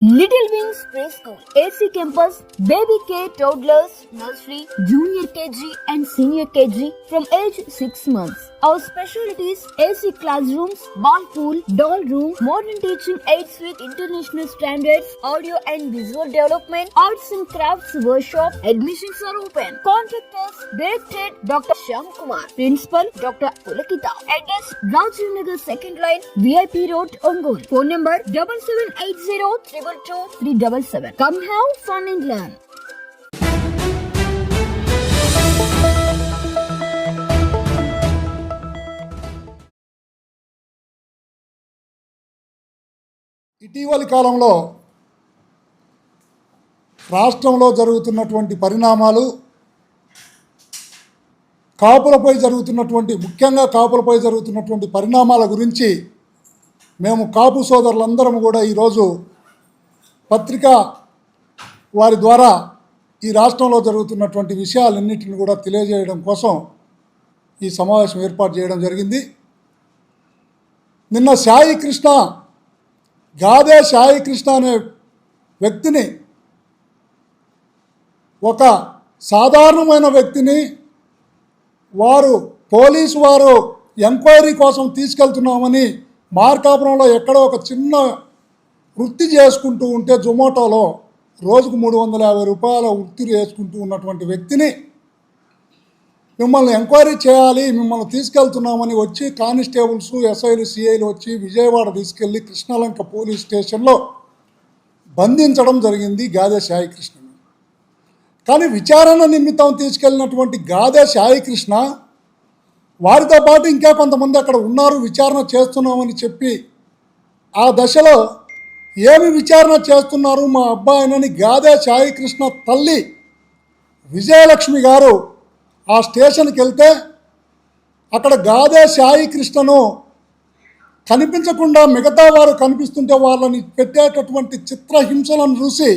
Little Wings Preschool, AC Campus, Baby K, Toddlers, Nursery, Junior KG and Senior KG from age 6 months. Our specialties: AC classrooms, ball pool, doll room, modern teaching aids with international standards, audio and visual development, arts and crafts workshop. Admissions are open. Contact us. Directed Dr. Shyam Kumar. Principal Dr. Pulakita. Address Rajiv Nagar 2nd line, VIP Road, Ongole. Phone number 7780 377. Come have fun and learn. ఇటీవలి కాలంలో రాష్ట్రంలో జరుగుతున్నటువంటి పరిణామాలు, ముఖ్యంగా కాపులపై జరుగుతున్నటువంటి పరిణామాల గురించి మేము కాపు సోదరులందరం కూడా ఈరోజు పత్రికా వారి ద్వారా ఈ రాష్ట్రంలో జరుగుతున్నటువంటి విషయాలన్నింటిని కూడా తెలియజేయడం కోసం ఈ సమావేశం ఏర్పాటు చేయడం జరిగింది. నిన్న గాదే సాయి కృష్ణ అనే వ్యక్తిని, ఒక సాధారణమైన వ్యక్తిని పోలీసు వారు ఎంక్వైరీ కోసం తీసుకెళ్తున్నామని మార్కాపురంలో ఎక్కడో ఒక చిన్న వృత్తి చేసుకుంటూ ఉంటే, జొమాటోలో రోజుకు 350 రూపాయల వృత్తి చేసుకుంటూ ఉన్నటువంటి వ్యక్తిని మిమ్మల్ని ఎంక్వైరీ చేయాలి, మిమ్మల్ని తీసుకెళ్తున్నామని వచ్చి కానిస్టేబుల్స్, ఎస్ఐలు, సిఐలు వచ్చి విజయవాడ తీసుకెళ్ళి కృష్ణలంక పోలీస్ స్టేషన్లో బంధించడం జరిగింది గాదే సాయి కృష్ణను. కానీ విచారణ నిమిత్తం తీసుకెళ్ళినటువంటి గాదే సాయి కృష్ణ వారితో పాటు ఇంకా కొంతమంది అక్కడ ఉన్నారు, విచారణ చేస్తున్నామని చెప్పి ఆ దశలో ఏమి విచారణ చేస్తున్నారు మా అబ్బాయినని గాదే సాయి కృష్ణ తల్లి విజయలక్ష్మి గారు ఆ స్టేషన్కి వెళ్తే, అక్కడ గాదే సాయి కృష్ణను కనిపించకుండా మిగతా వారు కనిపిస్తుంటే వాళ్ళని పెట్టేటటువంటి చిత్రహింసలను చూసి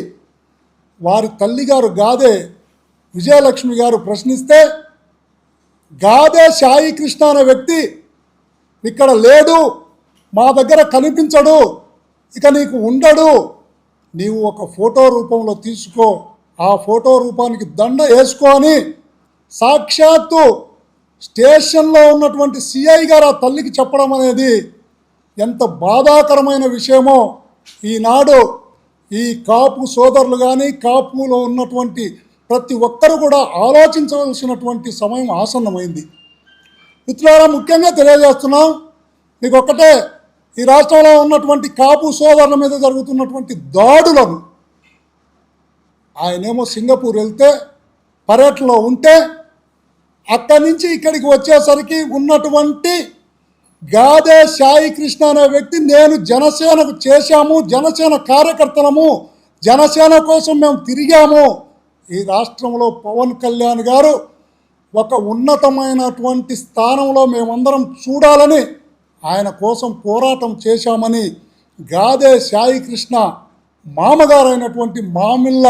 వారి తల్లిగారు గాదే విజయలక్ష్మి గారు ప్రశ్నిస్తే, గాదే సాయి కృష్ణ అనే వ్యక్తి ఇక్కడ లేడు, మా దగ్గర కనిపించడు, ఇక నీకు ఉండడు, నీవు ఒక ఫోటో రూపంలో తీసుకో, ఆ ఫోటో రూపానికి దండ వేసుకో అని సాక్షాత్తు స్టేషన్లో ఉన్నటువంటి సిఐ గారు ఆ తల్లికి చెప్పడం అనేది ఎంత బాధాకరమైన విషయమో ఈనాడు ఈ కాపు సోదరులు కానీ, కాపులో ఉన్నటువంటి ప్రతి ఒక్కరూ కూడా ఆలోచించవలసినటువంటి సమయం ఆసన్నమైంది. మిత్రులారా, ముఖ్యంగా తెలియజేస్తున్నాం, మీకు ఒక్కటే, ఈ రాష్ట్రంలో ఉన్నటువంటి కాపు సోదరుల మీద జరుగుతున్నటువంటి దాడులను, ఆయనేమో సింగపూర్ వెళ్తే పర్యటనలో ఉంటే అక్కడి నుంచి ఇక్కడికి వచ్చేసరికి ఉన్నటువంటి గాదే సాయి కృష్ణ అనే వ్యక్తి, నేను జనసేనకు చేశాము, జనసేన కార్యకర్తలము, జనసేన కోసం మేము తిరిగాము, ఈ రాష్ట్రంలో పవన్ కళ్యాణ్ గారు ఒక ఉన్నతమైనటువంటి స్థానంలో మేమందరం చూడాలని ఆయన కోసం పోరాటం చేశామని గాదే సాయి కృష్ణ మామగారైనటువంటి మామిళ్ళ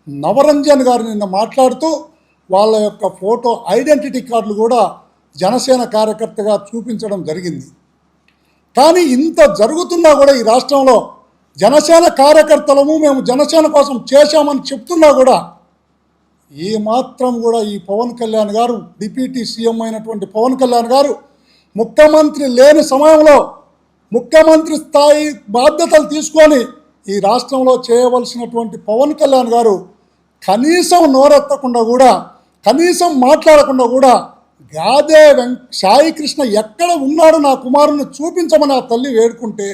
నవరంజన్ గారు నిన్న మాట్లాడుతూ వాళ్ళ యొక్క ఫోటో ఐడెంటిటీ కార్డులు కూడా జనసేన కార్యకర్తగా చూపించడం జరిగింది. కానీ ఇంత జరుగుతున్నా కూడా ఈ రాష్ట్రంలో జనసేన కార్యకర్తలము, మేము జనసేన కోసం చేశామని చెప్తున్నా కూడా ఏమాత్రం కూడా ఈ పవన్ కళ్యాణ్ గారు, డిప్యూటీ సీఎం అయినటువంటి పవన్ కళ్యాణ్ గారు, ముఖ్యమంత్రి లేని సమయంలో ముఖ్యమంత్రి స్థాయి బాధ్యతలు తీసుకొని ఈ రాష్ట్రంలో చేయవలసినటువంటి పవన్ కళ్యాణ్ గారు కనీసం నోరెత్తకుండా కూడా, కనీసం మాట్లాడకుండా కూడా గాదే సాయి కృష్ణ ఎక్కడ ఉన్నాడు, నా కుమారుని చూపించమని ఆ తల్లి వేడుకుంటే,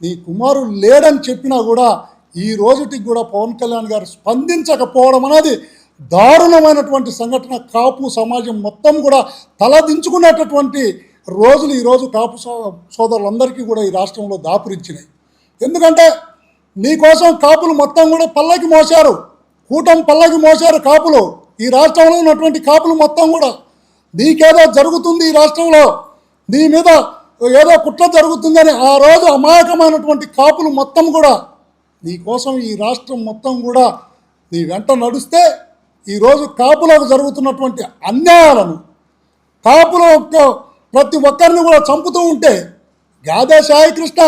నీ కుమారుడు లేడని చెప్పినా కూడా ఈ రోజుటికి కూడా పవన్ కళ్యాణ్ గారు స్పందించకపోవడం అనేది దారుణమైనటువంటి సంఘటన. కాపు సమాజం మొత్తం కూడా తలదించుకునేటటువంటి రోజులు ఈరోజు కాపు సోదరులందరికీ కూడా ఈ రాష్ట్రంలో దాపురించినాయి. ఎందుకంటే నీకోసం కాపులు మొత్తం కూడా పల్లకి మోసారు, కూటమి పల్లకి మోసారు కాపులు. ఈ రాష్ట్రంలో ఉన్నటువంటి కాపులు మొత్తం కూడా నీకేదో జరుగుతుంది, ఈ రాష్ట్రంలో నీ మీద ఏదో కుట్ర జరుగుతుందని ఆ రోజు అమాయకమైనటువంటి కాపులు మొత్తం కూడా నీకోసం ఈ రాష్ట్రం మొత్తం కూడా నీ వెంట నడుస్తే, ఈరోజు కాపులకు జరుగుతున్నటువంటి అన్యాయాలను, కాపుల ప్రతి ఒక్కరిని కూడా చంపుతూ ఉంటే గాదే సాయి కృష్ణ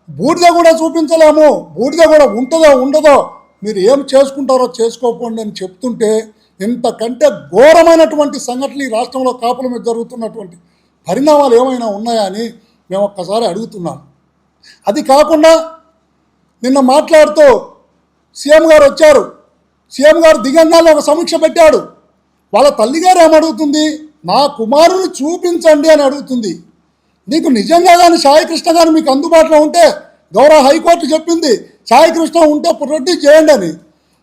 బూడిద కూడా చూపించలేము, బూడిద కూడా ఉంటుందో ఉండదో, మీరు ఏం చేసుకుంటారో చేసుకోకండి అని చెప్తుంటే ఇంతకంటే ఘోరమైనటువంటి సంఘటనలు ఈ రాష్ట్రంలో కాపుల మీద జరుగుతున్నటువంటి పరిణామాలు ఏమైనా ఉన్నాయా అని మేము ఒక్కసారి అడుగుతున్నాం. అది కాకుండా నిన్న మాట్లాడుతూ సీఎం గారు వచ్చారు, సీఎం గారు దిగంగానే ఒక సమీక్ష పెట్టాడు. వాళ్ళ తల్లిగారు ఏమడుగుతుంది, నా కుమారుని చూపించండి అని అడుగుతుంది. నీకు నిజంగా కానీ సాయికృష్ణ గారు మీకు అందుబాటులో ఉంటే, గౌరవ హైకోర్టు చెప్పింది సాయికృష్ణ ఉంటే ప్రొడ్యూస్ చేయండి అని.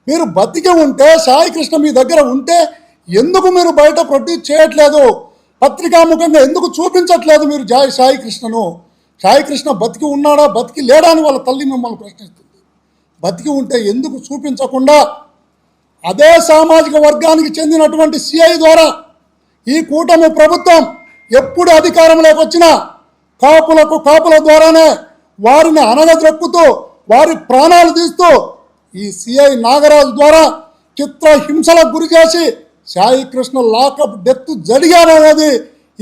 మీరు బతికి ఉంటే, సాయికృష్ణ మీ దగ్గర ఉంటే ఎందుకు మీరు బయట ప్రొడ్యూస్ చేయట్లేదు? పత్రికాముఖంగా ఎందుకు చూపించట్లేదు మీరు సాయికృష్ణను? సాయికృష్ణ బతికి ఉన్నాడా బతికి లేడా అని వాళ్ళ తల్లి మిమ్మల్ని ప్రశ్నిస్తుంది. బతికి ఉంటే ఎందుకు చూపించకుండా అదే సామాజిక వర్గానికి చెందినటువంటి సిఐ ద్వారా ఈ కూటమి ప్రభుత్వం ఎప్పుడు అధికారంలోకి వచ్చినా కాపుల ద్వారానే వారిని అనగద్రొక్కుతూ వారి ప్రాణాలు తీస్తూ ఈ సిఐ నాగరాజు ద్వారా చిత్రహింసలకు గురి చేసి సాయికృష్ణ లాకప్ డెత్ జరిగాననేది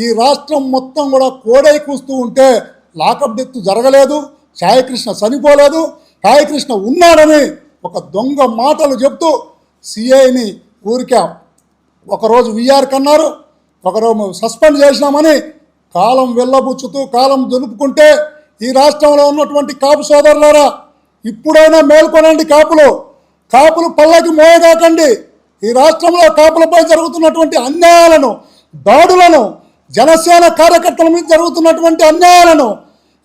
ఈ రాష్ట్రం మొత్తం కూడా కోడై కూస్తూ ఉంటే లాకప్ డెత్ జరగలేదు, సాయికృష్ణ చనిపోలేదు, సాయికృష్ణ ఉన్నాడని ఒక దొంగ మాటలు చెప్తూ సిఐని ఊరికే ఒకరోజు విఆర్ కన్నారు, ఒకరోజు సస్పెండ్ చేసినామని కాలం వెళ్ళబుచ్చుతూ కాలం జరుపుకుంటే ఈ రాష్ట్రంలో ఉన్నటువంటి కాపు సోదరులారా ఇప్పుడైనా మేల్కొనండి. కాపులు పల్లకి మోయగాకండి. ఈ రాష్ట్రంలో కాపులపై జరుగుతున్నటువంటి అన్యాయాలను, దాడులను, జనసేన కార్యకర్తల మీద జరుగుతున్నటువంటి అన్యాయాలను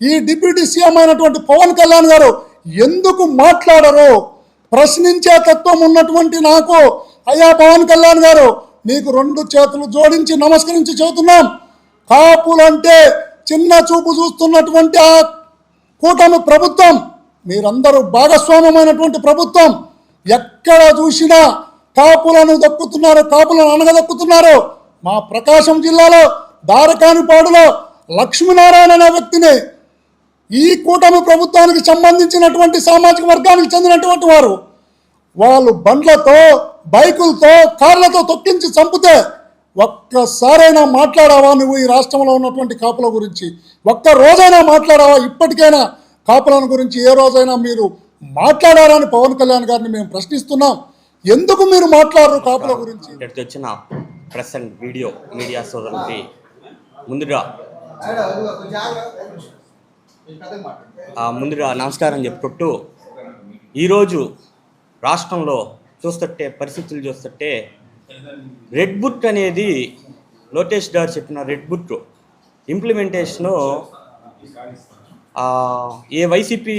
ఈ డిప్యూటీ సీఎం అయినటువంటి పవన్ కళ్యాణ్ గారు ఎందుకు మాట్లాడరు? ప్రశ్నించే తత్వం ఉన్నటువంటి నాకు, అయ్యా పవన్ కళ్యాణ్ గారు, నీకు 2 చేతులు జోడించి నమస్కరించి చెబుతున్నాం. కాపులంటే చిన్న చూపు చూస్తున్నటువంటి ఆ కూటమి ప్రభుత్వం, మీరందరూ భాగస్వామ్యమైనటువంటి ప్రభుత్వం, ఎక్కడ చూసినా కాపులను దక్కుతున్నారు, కాపులను అనగదక్కుతున్నారు. మా ప్రకాశం జిల్లాలో దారకానిపాడులో లక్ష్మీనారాయణ అనే వ్యక్తిని ఈ కూటమి ప్రభుత్వానికి సంబంధించినటువంటి సామాజిక వర్గానికి చెందినటువంటి వారు వాళ్ళు బండ్లతో, బైకులతో, కార్లతో తొక్కించి చంపితే ఒక్కసారైనా మాట్లాడావా నువ్వు ఈ రాష్ట్రంలో ఉన్నటువంటి కాపుల గురించి? ఒక్క రోజైనా మాట్లాడావా? ఇప్పటికైనా కాపులను గురించి ఏ రోజైనా మీరు మాట్లాడారని పవన్ కళ్యాణ్ గారిని మేము ప్రశ్నిస్తున్నాం. ఎందుకు మీరు మాట్లాడరు కాపుల గురించి? వచ్చిన ప్రెస్ అండ్ మీడియా సోదరులకి ముందుగా నమస్కారం చెప్పుకుంటూ, ఈరోజు రాష్ట్రంలో పరిస్థితులు చూస్తుంటే రెడ్ బుక్ అనేది లోకేష్ గారు చెప్పిన రెడ్ బుక్ ఇంప్లిమెంటేషను ఏ వైసీపీ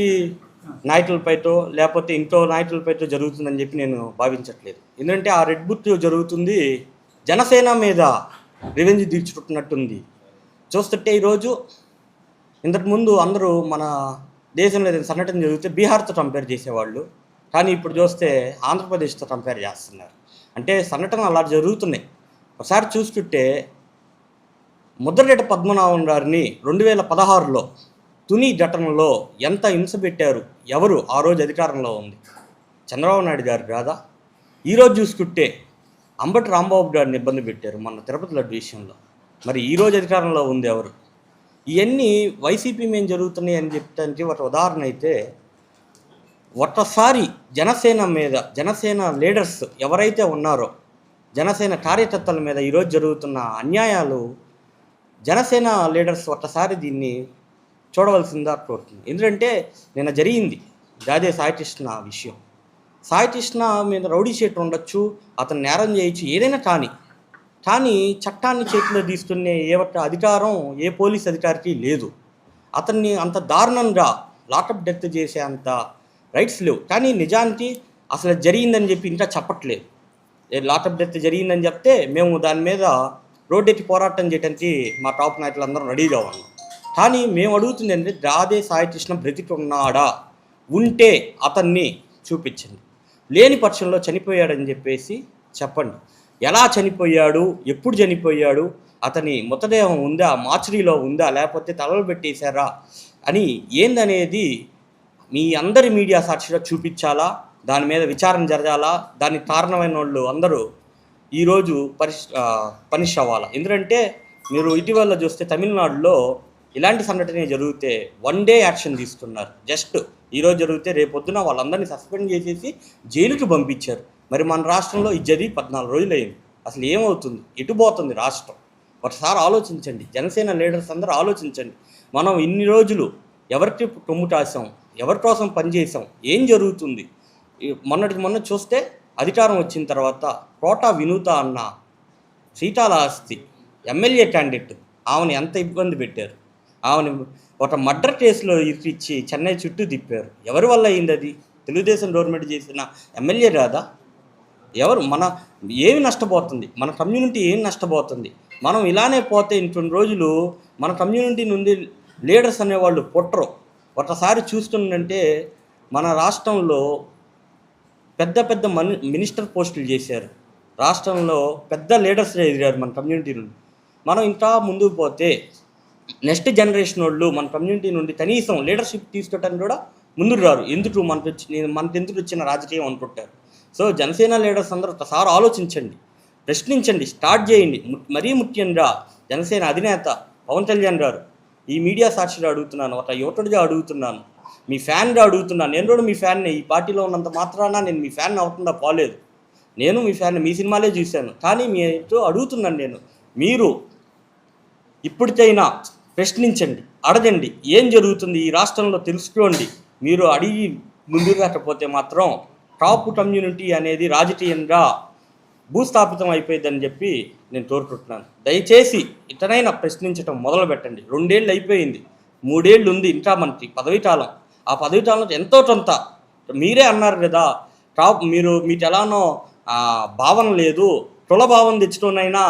నాయకులపైతో లేకపోతే ఇంకో నాయకులపైతో జరుగుతుందని చెప్పి నేను భావించట్లేదు. ఎందుకంటే ఆ రెడ్ బుక్ జరుగుతుంది జనసేన మీద రివెంజ్ తీర్చుకుంటున్నట్టుంది. చూస్తుంటే ఈరోజు ఇంతకుముందు అందరూ మన దేశంలో ఏదైనా సంఘటన జరిగితే బీహార్తో కంపేర్ చేసేవాళ్ళు, కానీ ఇప్పుడు చూస్తే ఆంధ్రప్రదేశ్తో కంపేర్ చేస్తున్నారు. అంటే సంఘటనలు అలా జరుగుతున్నాయి. ఒకసారి చూసుకుంటే ముద్రగడ్డ పద్మనాభం గారిని 2016లో తుని ఘటనలో ఎంత హింస పెట్టారు? ఎవరు ఆ రోజు అధికారంలో ఉంది? చంద్రబాబు నాయుడు గారు కాదా? ఈరోజు చూసుకుంటే అంబటి రాంబాబు గారిని ఇబ్బంది పెట్టారు మన తిరుపతి లడ్డు విషయంలో. మరి ఈరోజు అధికారంలో ఉంది ఎవరు? ఇవన్నీ వైసీపీ మీద జరుగుతున్నాయి అని చెప్పడానికి ఒక ఉదాహరణ అయితే, ఒక్కసారి జనసేన లీడర్స్ ఎవరైతే ఉన్నారో, జనసేన కార్యకర్తల మీద ఈరోజు జరుగుతున్న అన్యాయాలు జనసేన లీడర్స్ ఒక్కసారి దీన్ని చూడవలసిందా కోరుతుంది. ఎందుకంటే నిన్న జరిగింది జాదే సాయికృష్ణ విషయం. సాయికృష్ణ మీద రౌడీ షీట్ ఉండొచ్చు, అతను నేరం చేయొచ్చు, ఏదైనా కానీ చట్టాన్ని చేతిలో తీసుకునే ఏ ఒక్క అధికారం ఏ పోలీస్ అధికారికి లేదు. అతన్ని అంత దారుణంగా లాకప్ డెత్ చేసే అంత రైట్స్ లేవు. కానీ నిజానికి అసలు జరిగిందని చెప్పి ఇంకా చెప్పట్లేదు. లాకప్ డెత్ జరిగిందని చెప్తే మేము దాని మీద రోడ్డెక్కి పోరాటం చేయడానికి మా టాప్ నాయకులందరం రెడీగా ఉన్నాం. కానీ మేము అడుగుతుంది అంటే, జాదే సాయికృష్ణ బ్రతికి ఉన్నాడా? ఉంటే అతన్ని చూపించండి. లేని పక్షంలో చనిపోయాడని చెప్పేసి చెప్పండి. ఎలా చనిపోయాడు, ఎప్పుడు చనిపోయాడు, అతని మృతదేహం ఉందా, మార్చురీలో ఉందా, లేకపోతే తలలు పెట్టేశారా అని ఏందనేది మీ అందరి మీడియా సాక్షిగా చూపించాలా, దాని మీద విచారణ జరగాలా. దానికి కారణమైన వాళ్ళు అందరూ ఈరోజు పనిష్ అవ్వాలా. ఎందుకంటే మీరు ఇటీవల చూస్తే తమిళనాడులో ఇలాంటి సంఘటన జరిగితే 1 డే యాక్షన్ తీసుకున్నారు. జస్ట్ ఈరోజు జరిగితే రేపొద్దున వాళ్ళందరినీ సస్పెండ్ చేసేసి జైలుకి పంపించారు. మరి మన రాష్ట్రంలో ఇది జరిగి 14 రోజులు అయింది. అసలు ఏమవుతుంది, ఎటు పోతుంది రాష్ట్రం? ఒకసారి ఆలోచించండి. జనసేన లీడర్స్ అందరూ ఆలోచించండి. మనం ఇన్ని రోజులు ఎవరికి కొమ్ముటాసాం, ఎవరి కోసం పనిచేసాం, ఏం జరుగుతుంది? మొన్న చూస్తే అధికారం వచ్చిన తర్వాత కోటా వినూత అన్న శ్రీకాళహస్తి ఎమ్మెల్యే క్యాండిడేట్, ఆమెను ఎంత ఇబ్బంది పెట్టారు. ఆమెను ఒక మర్డర్ కేసులో ఇరికిచ్చి చెన్నై చుట్టూ తిప్పారు. ఎవరి వల్ల అయింది అది? తెలుగుదేశం గవర్నమెంట్ చేసిన ఎమ్మెల్యే రాదా? ఎవరు ఏమి నష్టపోతుంది? మన కమ్యూనిటీ ఏం నష్టపోతుంది? మనం ఇలానే పోతే ఇంకొన్ని రోజులు మన కమ్యూనిటీ నుండి లీడర్స్ అనేవాళ్ళు పుట్టరు. ఒకసారి చూస్తుందంటే మన రాష్ట్రంలో పెద్ద పెద్ద మినిస్టర్ పోస్టులు చేశారు. రాష్ట్రంలో పెద్ద లీడర్స్ ఎదిగారు మన కమ్యూనిటీ నుండి. మనం ఇంకా ముందుకు పోతే నెక్స్ట్ జనరేషన్ వాళ్ళు మన కమ్యూనిటీ నుండి కనీసం లీడర్షిప్ తీసుకోవటానికి కూడా ముందుకు రారు. ఎందుకు మనకెందుకు వచ్చిన రాజకీయం అనుకుంటారు. సో జనసేన లీడర్స్ అందరూ ఒకసారి ఆలోచించండి, ప్రశ్నించండి, స్టార్ట్ చేయండి. మరీ ముఖ్యంగా జనసేన అధినేత పవన్ కళ్యాణ్ గారు, ఈ మీడియా సాక్షిగా అడుగుతున్నాను, ఒక యువకుడిగా అడుగుతున్నాను, మీ ఫ్యాన్గా అడుగుతున్నాను. నేను కూడా మీ ఫ్యాన్నే. ఈ పార్టీలో ఉన్నంత మాత్రాన నేను మీ ఫ్యాన్ అవ్వకుండా పోలేదు. నేను మీ ఫ్యాన్, మీ సినిమాలే చూశాను. కానీ మీతో అడుగుతున్నాను నేను, మీరు ఇప్పటికైనా ప్రశ్నించండి, అడగండి, ఏం జరుగుతుంది ఈ రాష్ట్రంలో తెలుసుకోండి. మీరు అడిగి ముందుకు రాకపోతే మాత్రం టాప్ కమ్యూనిటీ అనేది రాజకీయంగా భూస్థాపితం అయిపోయిందని చెప్పి నేను కోరుకుంటున్నాను. దయచేసి ఇతనైనా ప్రశ్నించడం మొదలు పెట్టండి. 2 ఏళ్ళు అయిపోయింది, 3 ఏళ్ళు ఉంది ఇంకా మనకి పదవీ కాలం. ఆ పదవీ కాలంలో ఎంతో కొంత మీరే అన్నారు కదా, మీకు ఎలానో భావన లేదు, కుల భావం తెచ్చుకోనైనా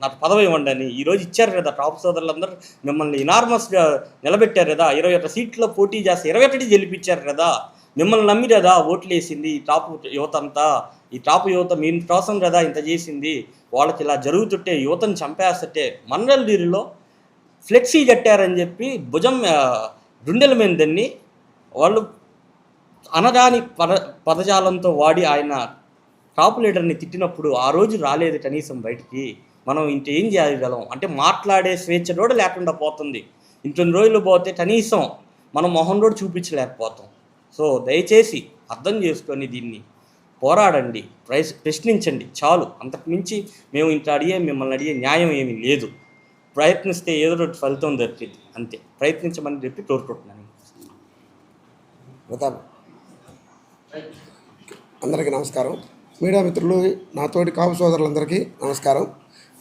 నాకు పదవి ఇవ్వండి అని ఈరోజు ఇచ్చారు కదా. టాప్ సోదరులందరూ మిమ్మల్ని ఇనార్మస్గా నిలబెట్టారు కదా. 21 సీట్లో పోటీ చేస్తే 21 గెలిపించారు కదా. మిమ్మల్ని నమ్మి కదా ఓట్లు వేసింది ఈ టాప్ యువత అంతా. ఈ టాప్ యువత మీ కోసం కదా ఇంత చేసింది. వాళ్ళకి ఇలా జరుగుతుంటే, యువతను చంపేస్తుంటే మండలగిరిలో ఫ్లెక్సీ కట్టారని చెప్పి భుజం గుండెల మీద దాన్ని వాళ్ళు అనగాని పదజాలంతో వాడి ఆయన టాప్ లీడర్ని తిట్టినప్పుడు ఆ రోజు రాలేదు కనీసం బయటికి. మనం ఇంకేం చేయగలం అంటే మాట్లాడే స్వేచ్ఛ కూడా లేకుండా పోతుంది. ఇంకొన్ని రోజులు పోతే కనీసం మనం మొహం కూడా చూపించలేకపోతాం. సో దయచేసి అర్థం చేసుకొని దీన్ని పోరాడండి, ప్రశ్నించండి. చాలు, అంతకుమించి మేము ఇంత మిమ్మల్ని అడిగే న్యాయం ఏమీ లేదు. ప్రయత్నిస్తే ఏదో ఒకటి ఫలితం దొరికింది, అంతే. ప్రయత్నించమని చెప్పి కోరుకుంటున్నాను. ప్రతాప్, అందరికీ నమస్కారం. మీడియా మిత్రులు, నాతోటి కాపు సోదరులందరికీ నమస్కారం.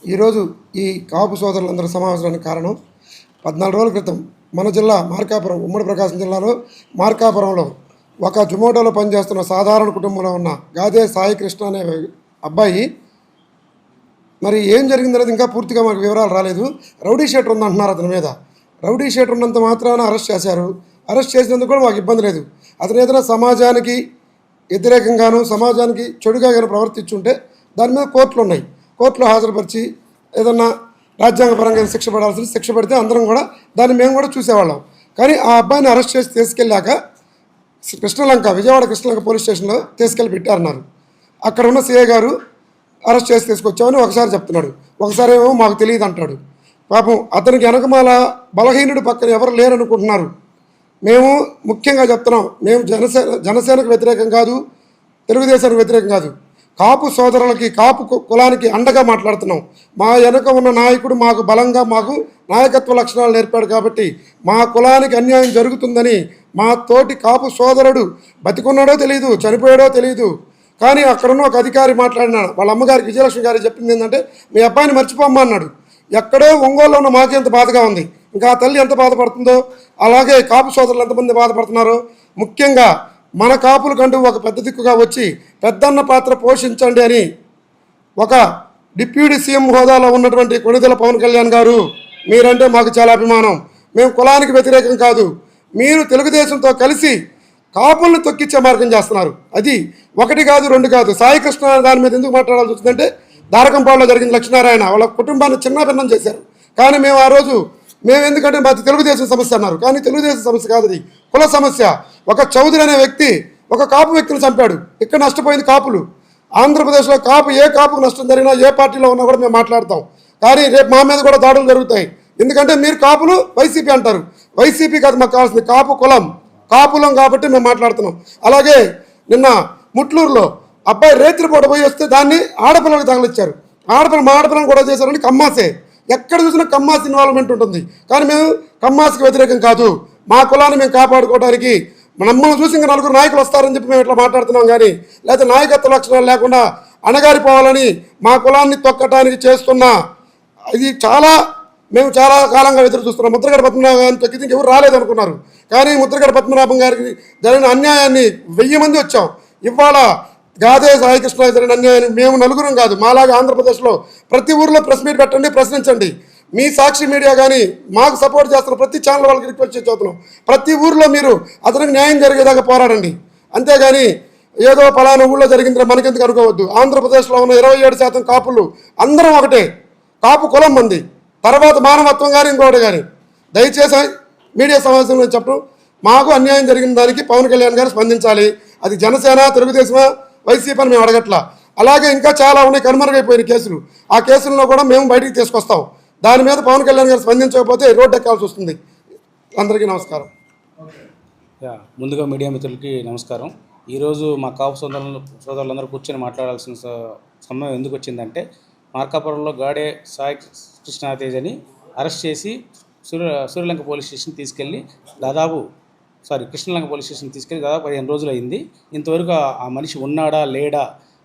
ఈరోజు ఈ కాపు సోదరులందరూ సమావేశానికి కారణం 14 రోజుల క్రితం మన జిల్లా మార్కాపురం, ఉమ్మడి ప్రకాశం జిల్లాలో మార్కాపురంలో ఒక జొమాటోలో పనిచేస్తున్న సాధారణ కుటుంబంలో ఉన్న గాదే సాయి కృష్ణ అనే అబ్బాయి, మరి ఏం జరిగిందనేది ఇంకా పూర్తిగా మాకు వివరాలు రాలేదు. రౌడీ షీటర్ ఉందంటున్నారు అతని మీద. రౌడీ షీటర్ ఉన్నంత మాత్రాన అరెస్ట్ చేశారు. అరెస్ట్ చేసినందుకు కూడా మాకు ఇబ్బంది లేదు. అతను ఏదైనా సమాజానికి వ్యతిరేకంగాను సమాజానికి చెడుగా కానీ ప్రవర్తించుంటే దాని మీద కోర్టులు ఉన్నాయి. కోర్టులో హాజరుపరిచి ఏదన్నా రాజ్యాంగపరంగా శిక్ష పడాల్సిన శిక్ష పడితే అందరం కూడా దాన్ని మేము కూడా చూసేవాళ్ళం. కానీ ఆ అబ్బాయిని అరెస్ట్ చేసి తీసుకెళ్ళాక కృష్ణలంక, విజయవాడ కృష్ణలంక పోలీస్ స్టేషన్లో తీసుకెళ్ళి పెట్టారన్నారు. అక్కడ ఉన్న సిఐ గారు అరెస్ట్ చేసి తీసుకొచ్చామని ఒకసారి చెప్తున్నాడు, ఒకసారి ఏమో మాకు తెలియదు అంటాడు. పాపం అతనికి వెనకమాల బలహీనుడు పక్కన ఎవరు లేరనుకుంటున్నారు. మేము ముఖ్యంగా చెప్తున్నాం, మేము జనసేనకు వ్యతిరేకం కాదు, తెలుగుదేశానికి వ్యతిరేకం కాదు, కాపు సోదరులకి, కాపు కులానికి అండగా మాట్లాడుతున్నాం. మా వెనక ఉన్న నాయకుడు మాకు బలంగా మాకు నాయకత్వ లక్షణాలు నేర్పాడు కాబట్టి మా కులానికి అన్యాయం జరుగుతుందని మా తోటి కాపు సోదరుడు బతికున్నాడో తెలియదు, చనిపోయాడో తెలియదు, కానీ అక్కడున్న ఒక అధికారి మాట్లాడినాడు. వాళ్ళ అమ్మగారికి, విజయలక్ష్మి గారికి చెప్పింది ఏంటంటే, మీ అబ్బాయిని మర్చిపోమ్మా అన్నాడు. ఎక్కడో ఒంగోలులో ఉన్న మాకు ఎంత బాధగా ఉంది, ఇంకా ఆ తల్లి ఎంత బాధపడుతుందో అలాగే కాపు సోదరులు ఎంతమంది బాధపడుతున్నారో. ముఖ్యంగా మన కాపులకంటూ ఒక పెద్ద దిక్కుగా వచ్చి పెద్దన్న పాత్ర పోషించండి అని ఒక డిప్యూటీ సీఎం హోదాలో ఉన్నటువంటి కొణిదెల పవన్ కళ్యాణ్ గారు, మీరంటే మాకు చాలా అభిమానం, మేము కులానికి వ్యతిరేకం కాదు, మీరు తెలుగుదేశంతో కలిసి కాపులను తొక్కిచ్చే మార్గం చేస్తున్నారు. అది 1 కాదు 2 కాదు. సాయి కృష్ణ దాని మీద ఎందుకు మాట్లాడాల్సి వచ్చిందంటే, దారకంపాడులో జరిగిన లక్ష్మీనారాయణ వాళ్ళ కుటుంబాన్ని చిన్నాభిన్నం చేశారు. కానీ మేము ఆ రోజు ఎందుకంటే మాది తెలుగుదేశం సమస్య అన్నారు. కానీ తెలుగుదేశం సమస్య కాదు, అది కుల సమస్య. ఒక చౌదరి అనే వ్యక్తి ఒక కాపు వ్యక్తిని చంపాడు. ఇక్కడ నష్టపోయింది కాపులు. ఆంధ్రప్రదేశ్లో ఏ కాపుకు నష్టం జరిగినా ఏ పార్టీలో ఉన్నా కూడా మేము మాట్లాడతాం. కానీ రేపు మా మీద కూడా దాడులు జరుగుతాయి. ఎందుకంటే మీరు కాపులు వైసీపీ అంటారు. వైసీపీ కాదు మాకు కావాల్సింది, కాపు కులం, కాపులం కాబట్టి మేము మాట్లాడుతున్నాం. అలాగే నిన్న ముట్లూరులో అబ్బాయి రేత్రిపూట పోయి వస్తే దాన్ని ఆడపిల్లలకు తగిలిచ్చారు. మా ఆడపిల్లని కూడా చేశారని కమ్మాసే. ఎక్కడ చూసినా కమ్మాస్ ఇన్వాల్వ్మెంట్ ఉంటుంది. కానీ మేము కమ్మాస్కి వ్యతిరేకం కాదు. మా కులాన్ని మేము కాపాడుకోవడానికి మమ్మల్ని చూసి ఇంకా నలుగురు నాయకులు వస్తారని చెప్పి మేము ఇట్లా మాట్లాడుతున్నాం. కానీ లేకపోతే నాయకత్వ లక్షణాలు లేకుండా అణగారిపోవాలని మా కులాన్ని తొక్కటానికి చేస్తున్న ఇది మేము చాలా కాలంగా ఎదురు చూస్తున్నాం. ముద్రగడ పద్మనాభం గారిని తొక్కితే ఎవరు రాలేదనుకున్నారు. కానీ ముద్రగడ పద్మనాభం గారికి జరిగిన అన్యాయాన్ని 1000 మంది వచ్చాం. ఇవాళ గాదే సాయికృష్ణ జరిగిన అన్యాయాన్ని మేము నలుగురం కాదు, మాలాగా ఆంధ్రప్రదేశ్లో ప్రతి ఊర్లో ప్రెస్ మీట్ పెట్టండి, ప్రశ్నించండి. మీ సాక్షి మీడియా కానీ మాకు సపోర్ట్ చేస్తున్న ప్రతి ఛానల్ వాళ్ళకి రిక్వెస్ట్ చేస్తున్నాం, ప్రతి ఊర్లో మీరు అతనికి న్యాయం జరిగేదాకా పోరాడండి. అంతేగాని ఏదో పలానా ఊళ్ళో జరిగిందో మనకెందుకు అనుకోవద్దు. ఆంధ్రప్రదేశ్లో ఉన్న 27% కాపులు అందరం ఒకటే, కాపు కులం మంది. తర్వాత మానవత్వం కానీ ఇంకోటి కానీ. దయచేసి మీడియా సమావేశంలో చెప్పడం, మాకు అన్యాయం జరిగిన దానికి పవన్ కళ్యాణ్ గారు స్పందించాలి. అది జనసేన, తెలుగుదేశమా, వైసీపీ అని మేము అడగట్లా. అలాగే ఇంకా చాలా ఉన్నాయి కనుమరుగైపోయిన కేసులు. ఆ కేసుల్లో కూడా మేము బయటికి తీసుకొస్తాం. దాని మీద పవన్ కళ్యాణ్ గారు స్పందించకపోతే రోడ్డు ఎక్కాల్సి వస్తుంది. అందరికీ నమస్కారం. ముందుగా మీడియా మిత్రులకి నమస్కారం. ఈరోజు మా కాపు సోదరులందరూ కూర్చొని మాట్లాడాల్సిన సమయం ఎందుకు వచ్చిందంటే, మార్కాపురంలో గాడే సాయి కృష్ణతేజని అరెస్ట్ చేసి సూర్యలంక పోలీస్ స్టేషన్ తీసుకెళ్ళి కృష్ణలంక పోలీస్ స్టేషన్ తీసుకెళ్ళి దాదాపు 15 రోజులు అయింది. ఇంతవరకు ఆ మనిషి ఉన్నాడా లేడా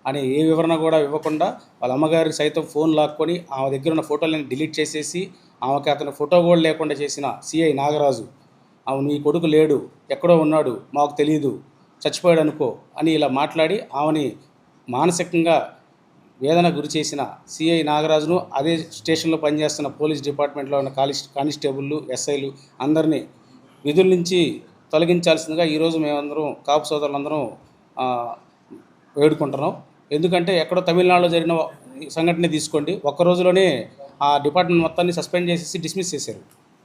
అనే ఏ వివరణ కూడా ఇవ్వకుండా వాళ్ళ అమ్మగారికి సైతం ఫోన్ లాక్కొని ఆమె దగ్గర ఉన్న ఫోటోలను డిలీట్ చేసేసి ఆమెకి అతని ఫోటో కూడా లేకుండా చేసిన సిఐ నాగరాజు, అవును నీ కొడుకు లేడు, ఎక్కడో ఉన్నాడు, మాకు తెలియదు, చచ్చిపోయాడు అనుకో అని ఇలా మాట్లాడి ఆమెని మానసికంగా వేదన గురి చేసిన సిఐ నాగరాజును, అదే స్టేషన్లో పనిచేస్తున్న పోలీస్ డిపార్ట్మెంట్లో ఉన్న కానిస్టేబుళ్ళు, ఎస్ఐలు అందరినీ విధుల నుంచి తొలగించాల్సిందిగా ఈరోజు మేమందరం కాపు సోదరులందరం వేడుకుంటున్నాం. ఎందుకంటే ఎక్కడో తమిళనాడులో జరిగిన సంఘటన తీసుకోండి, ఒక్క రోజులోనే ఆ డిపార్ట్మెంట్ మొత్తాన్ని సస్పెండ్ చేసేసి డిస్మిస్ చేశారు.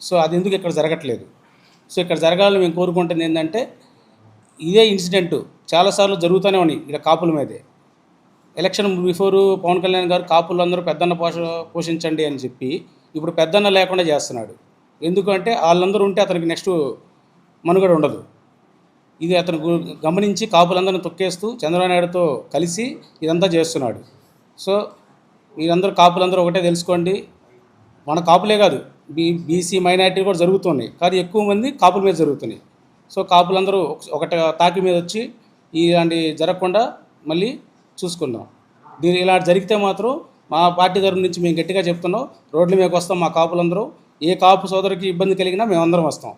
సో అది ఎందుకు ఇక్కడ జరగట్లేదు? సో ఇక్కడ జరగాలని మేము కోరుకుంటుంది ఏంటంటే, ఇదే ఇన్సిడెంట్ చాలాసార్లు జరుగుతూనే ఉన్నాయి ఇక్కడ కాపుల మీదే. ఎలక్షన్ బిఫోరు పవన్ కళ్యాణ్ గారు కాపులందరూ పెద్దన్న పోషించండి అని చెప్పి ఇప్పుడు పెద్దన్న లేకుండా చేస్తున్నాడు. ఎందుకంటే వాళ్ళందరూ ఉంటే అతనికి నెక్స్ట్ మనుగడ ఉండదు. ఇది అతను గమనించి కాపులందరిని తొక్కేస్తూ చంద్రబాబు నాయుడుతో కలిసి ఇదంతా చేస్తున్నాడు. సో మీరందరూ కాపులందరూ ఒకటే తెలుసుకోండి, మన కాపులే కాదు బీసీ మైనారిటీ కూడా జరుగుతున్నాయి, కానీ ఎక్కువ మంది కాపుల మీద జరుగుతున్నాయి. సో కాపులందరూ ఒకటి తాకి మీద వచ్చి ఇలాంటి జరగకుండా మళ్ళీ చూసుకుందాం. ఇలా జరిగితే మాత్రం మా పార్టీ తరఫు నుంచి మేము గట్టిగా చెప్తున్నాం, రోడ్ల మీదకి వస్తాం. మా కాపులందరూ ఏ కాపు సోదరికి ఇబ్బంది కలిగినా మేమందరం వస్తాం.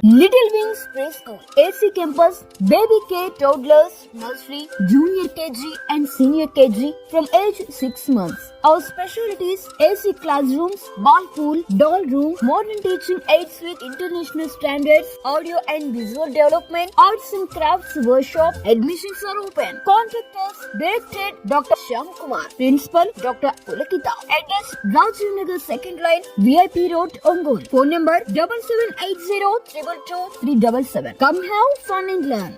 Little Wings Preschool, AC Campus, Baby K, Toddlers, Nursery, Junior KG and Senior KG from age 6 months. Our specialties: AC classrooms, ball pool, doll room, modern teaching aids with international standards, audio and visual development, arts and crafts workshop. Admissions are open. Contact us. Directed Dr. Shyam Kumar. Principal Dr. Pulakita. Address Rajiv Nagar 2nd line, VIP Road, Ongole. Phone number 7780 222 377. Come have fun and learn.